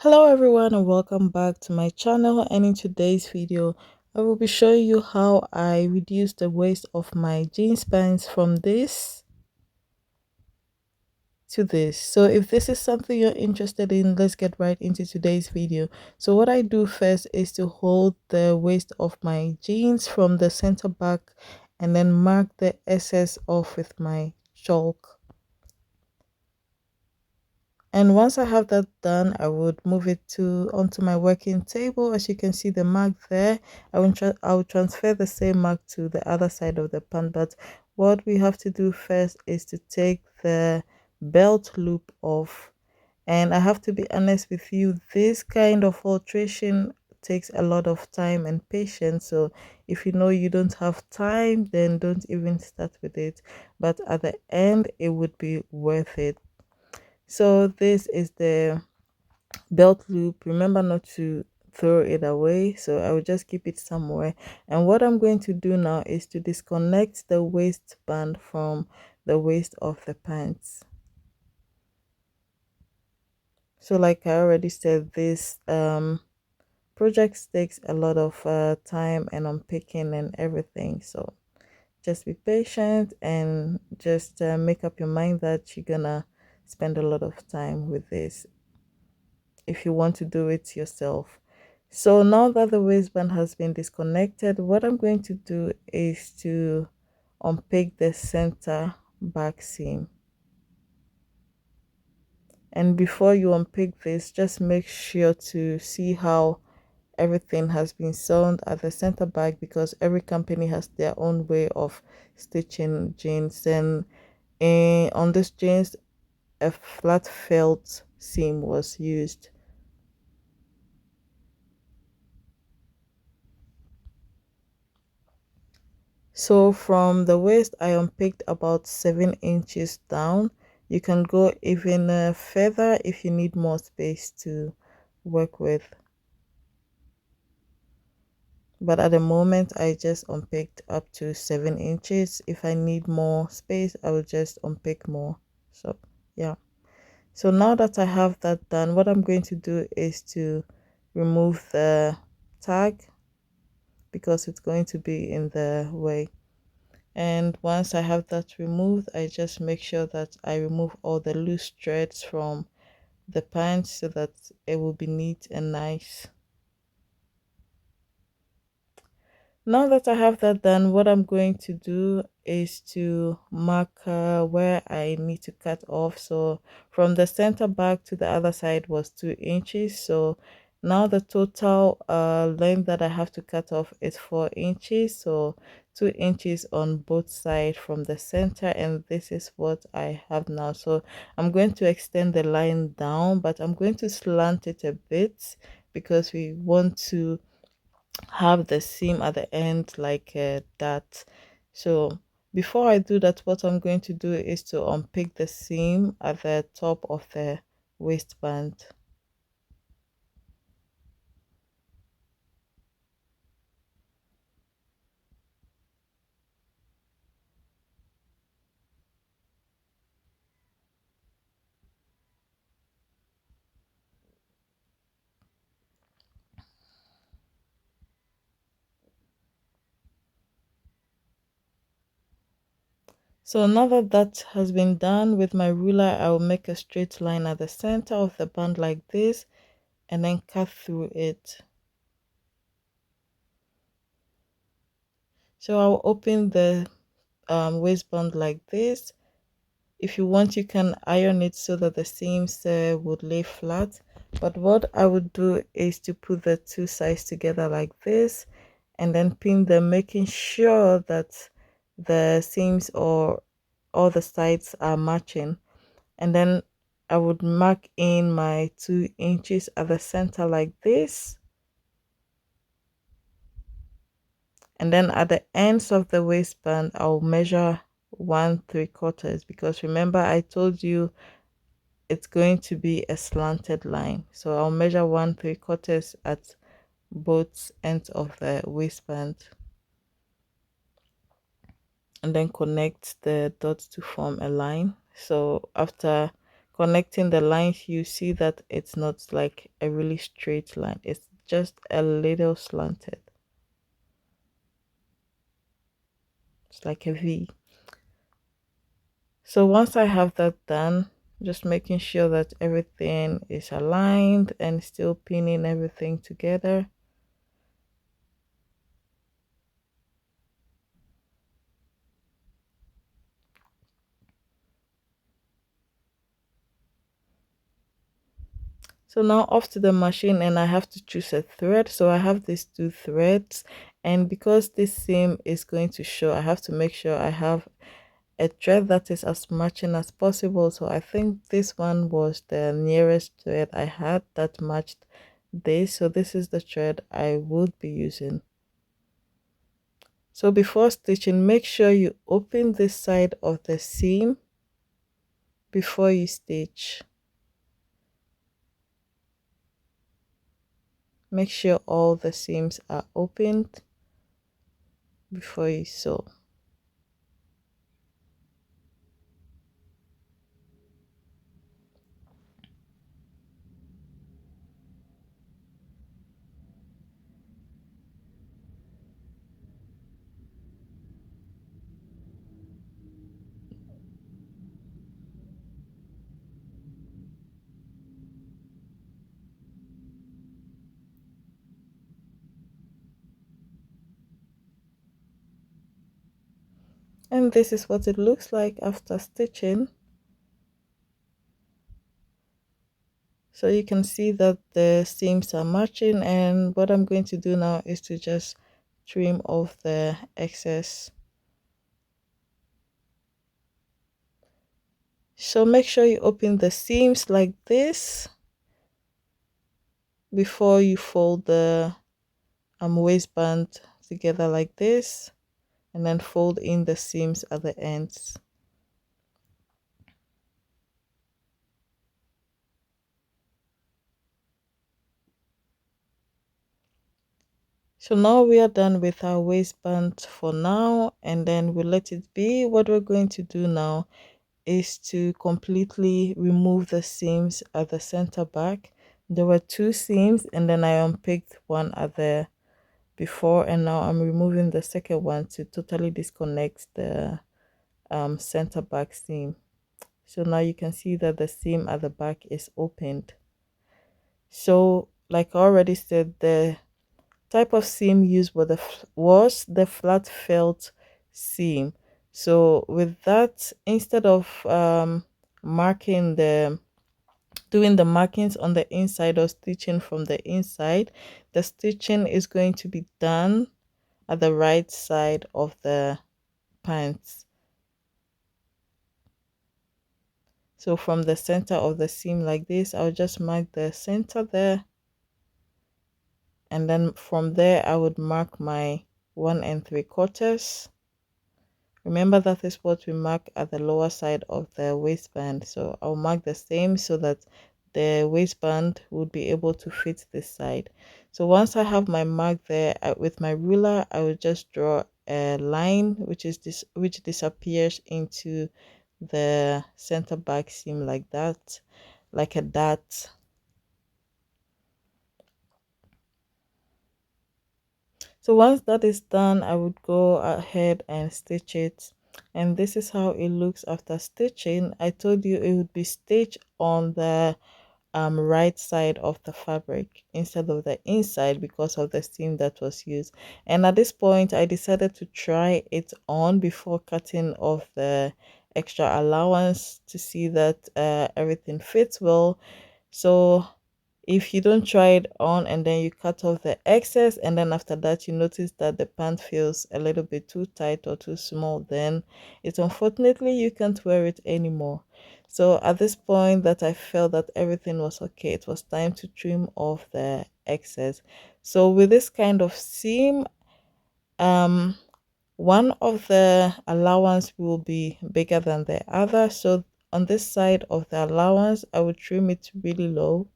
Hello everyone and welcome back to my channel, and in today's video I will be showing you how I reduce the waist of my jeans pants from this to this. So if this is something you're interested in, let's get right into today's video. So what I do first is to hold the waist of my jeans from the center back and then mark the excess off with my chalk. And once I have that done, I would move it to onto my working table. As you can see the mark there, I will transfer the same mark to the other side of the pan. But what we have to do first is to take the belt loop off. And I have to be honest with you, this kind of alteration takes a lot of time and patience. So if you know you don't have time, then don't even start with it. But at the end, it would be worth it. So this is the belt loop. Remember not to throw it away, so I will just keep it somewhere. And what I'm going to do now is to disconnect the waistband from the waist of the pants. So like I already said, this project takes a lot of time and unpicking and everything, so just be patient and just make up your mind that you're gonna spend a lot of time with this if you want to do it yourself. So now that the waistband has been disconnected, what I'm going to do is to unpick the center back seam. And before you unpick this, just make sure to see how everything has been sewn at the center back, because every company has their own way of stitching jeans. And on this jeans, a flat felt seam was used. So from the waist, I unpicked about 7 inches down. You can go even further if you need more space to work with. But at the moment, I just unpicked up to 7 inches. If I need more space, I will just unpick more. So yeah. So now that I have that done, what I'm going to do is to remove the tag, because it's going to be in the way. And once I have that removed, I just make sure that I remove all the loose threads from the pants so that it will be neat and nice. Now that I have that done, what I'm going to do is to mark where I need to cut off. So from the center back to the other side was 2 inches. So now the total length that I have to cut off is 4 inches. So 2 inches on both sides from the center, and this is what I have now. So I'm going to extend the line down, but I'm going to slant it a bit because we want to have the seam at the end like that. So before I do that, what I'm going to do is to unpick the seam at the top of the waistband. So now that that has been done, with my ruler I will make a straight line at the center of the band like this and then cut through it. So I'll open the waistband like this. If you want, you can iron it so that the seams would lay flat. But what I would do is to put the two sides together like this and then pin them, making sure that the seams or all the sides are matching. And then I would mark in my 2 inches at the center like this. And then at the ends of the waistband, I'll measure 1/3, because remember I told you it's going to be a slanted line. So I'll measure 1/3 at both ends of the waistband and then connect the dots to form a line. So after connecting the lines, you see that it's not like a really straight line, it's just a little slanted. It's like a V. So once I have that done, just making sure that everything is aligned and still pinning everything together. So now off to the machine and I have to choose a thread. So I have these two threads, and because this seam is going to show, I have to make sure I have a thread that is as matching as possible. So I think this one was the nearest thread I had that matched this. So this is the thread I would be using. So before stitching, make sure you open this side of the seam before you stitch. Make sure all the seams are opened before you sew. And this is what it looks like after stitching. So you can see that the seams are matching, and what I'm going to do now is to just trim off the excess. So make sure you open the seams like this before you fold the waistband together like this, and then fold in the seams at the ends. So now we are done with our waistband for now, and then we'll let it be. What we're going to do now is to completely remove the seams at the center back. There were two seams, and then I unpicked one at the before, and now I'm removing the second one to totally disconnect the center back seam. So now you can see that the seam at the back is opened. So like I already said, the type of seam used was the flat felt seam. So with that, instead of marking the doing the markings on the inside or stitching from the inside, the stitching is going to be done at the right side of the pants. So from the center of the seam like this, I'll just mark the center there, and then from there I would mark my 1 3/4. Remember that is what we mark at the lower side of the waistband. So I'll mark the same so that the waistband would be able to fit this side. So once I have my mark there, with my ruler, I will just draw a line which disappears into the center back seam like that, like a dot. So once that is done, I would go ahead and stitch it, and this is how it looks after stitching. I told you it would be stitched on the right side of the fabric instead of the inside because of the seam that was used. And at this point I decided to try it on before cutting off the extra allowance to see that everything fits well. So if you don't try it on and then you cut off the excess, and then after that you notice that the pant feels a little bit too tight or too small, then it's unfortunately you can't wear it anymore. So at this point that I felt that everything was okay, it was time to trim off the excess. So with this kind of seam, um one of the allowance will be bigger than the other. So on this side of the allowance I would trim it really low,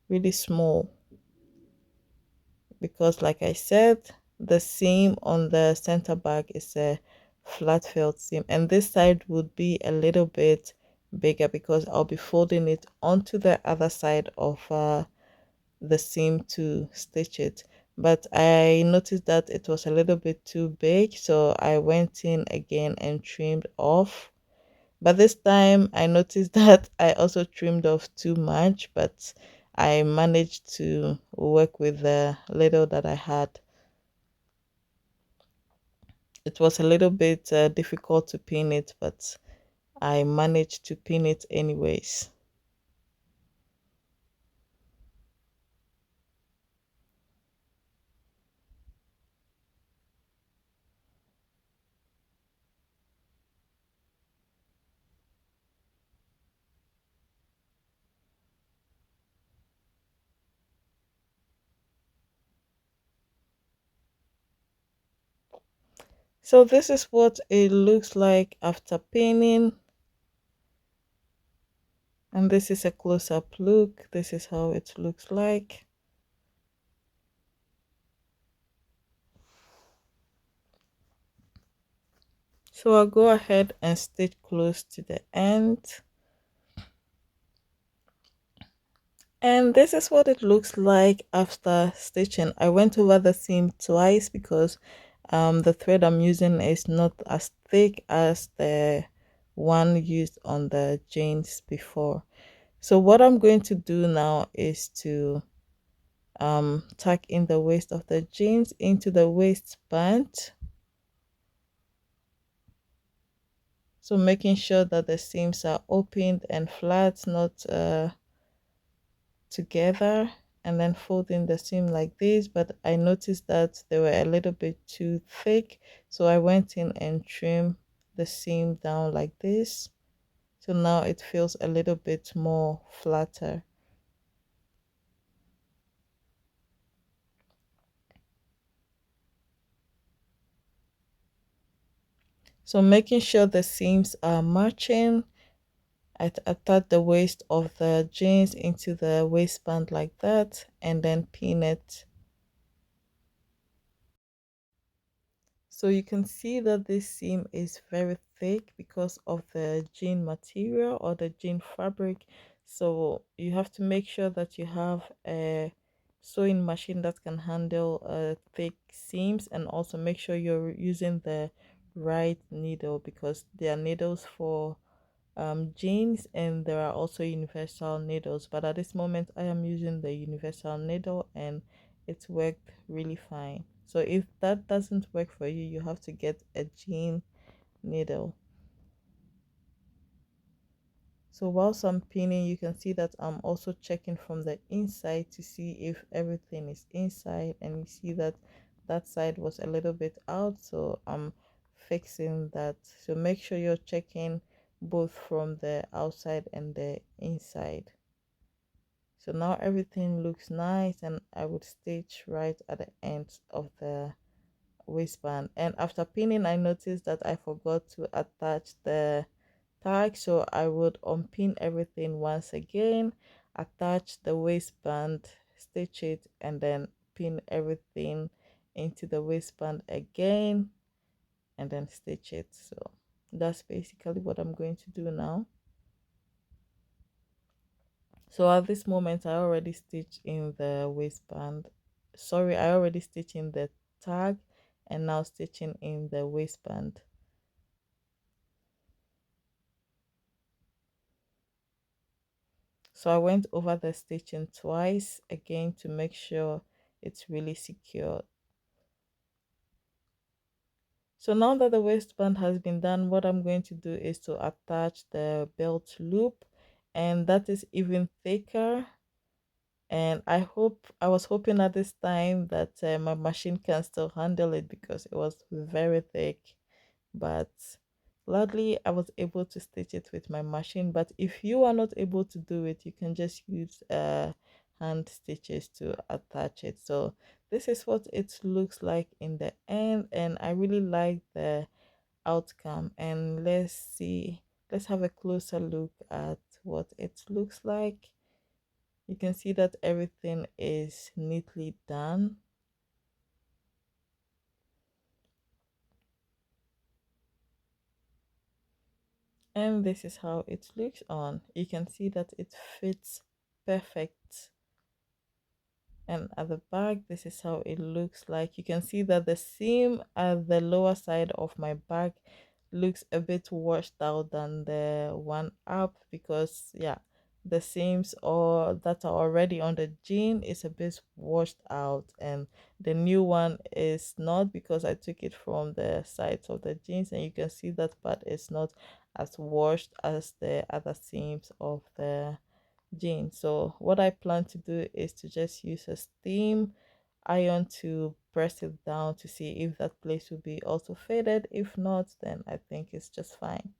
really small, because like I said, the seam on the center back is a flat felt seam, and this side would be a little bit bigger because I'll be folding it onto the other side of the seam to stitch it. But I noticed that it was a little bit too big, so I went in again and trimmed off. But this time I noticed that I also trimmed off too much, but I managed to work with the little that I had. It was a little bit difficult to pin it, but I managed to pin it anyways. So this is what it looks like after pinning, and this is a close-up look. This is how it looks like. So I'll go ahead and stitch close to the end. And this is what it looks like after stitching. I went over the seam twice because the thread I'm using is not as thick as the one used on the jeans before. So what I'm going to do now is to tuck in the waist of the jeans into the waistband. So making sure that the seams are opened and flat, not together, and then folding the seam like this. But I noticed that they were a little bit too thick, so I went in and trimmed the seam down like this. So now it feels a little bit more flatter. So making sure the seams are matching, I attach the waist of the jeans into the waistband like that and then pin it. So you can see that this seam is very thick because of the jean material or the jean fabric. So you have to make sure that you have a sewing machine that can handle thick seams, and also make sure you're using the right needle because there are needles for jeans and there are also universal needles, but at this moment I am using the universal needle and it's worked really fine. So if that doesn't work for you, you have to get a jean needle. So whilst I'm pinning, you can see that I'm also checking from the inside to see if everything is inside, and you see that that side was a little bit out, so I'm fixing that. So make sure you're checking both from the outside and the inside. So now everything looks nice, and I would stitch right at the end of the waistband. And after pinning, I noticed that I forgot to attach the tag, so I would unpin everything once again, attach the waistband, stitch it, and then pin everything into the waistband again and then stitch it. So that's basically what I'm going to do now. So at this moment I already stitched in the waistband, sorry, I already stitched in the tag and now stitching in the waistband. So I went over the stitching twice again to make sure it's really secure. So now that the waistband has been done, what I'm going to do is to attach the belt loop, and that is even thicker. And I was hoping at this time that my machine can still handle it because it was very thick, but gladly I was able to stitch it with my machine. But if you are not able to do it, you can just use hand stitches to attach it. So this is what it looks like in the end, and I really like the outcome. And let's have a closer look at what it looks like. You can see that everything is neatly done. And this is how it looks on. You can see that it fits perfect. And at the back, this is how it looks like. You can see that the seam at the lower side of my back looks a bit washed out than the one up, because yeah, the seams or that are already on the jean is a bit washed out, and the new one is not, because I took it from the sides of the jeans, and you can see that part is not as washed as the other seams of the jeans. So what I plan to do is to just use a steam iron to press it down to see if that place will be also faded. If not, then I think it's just fine.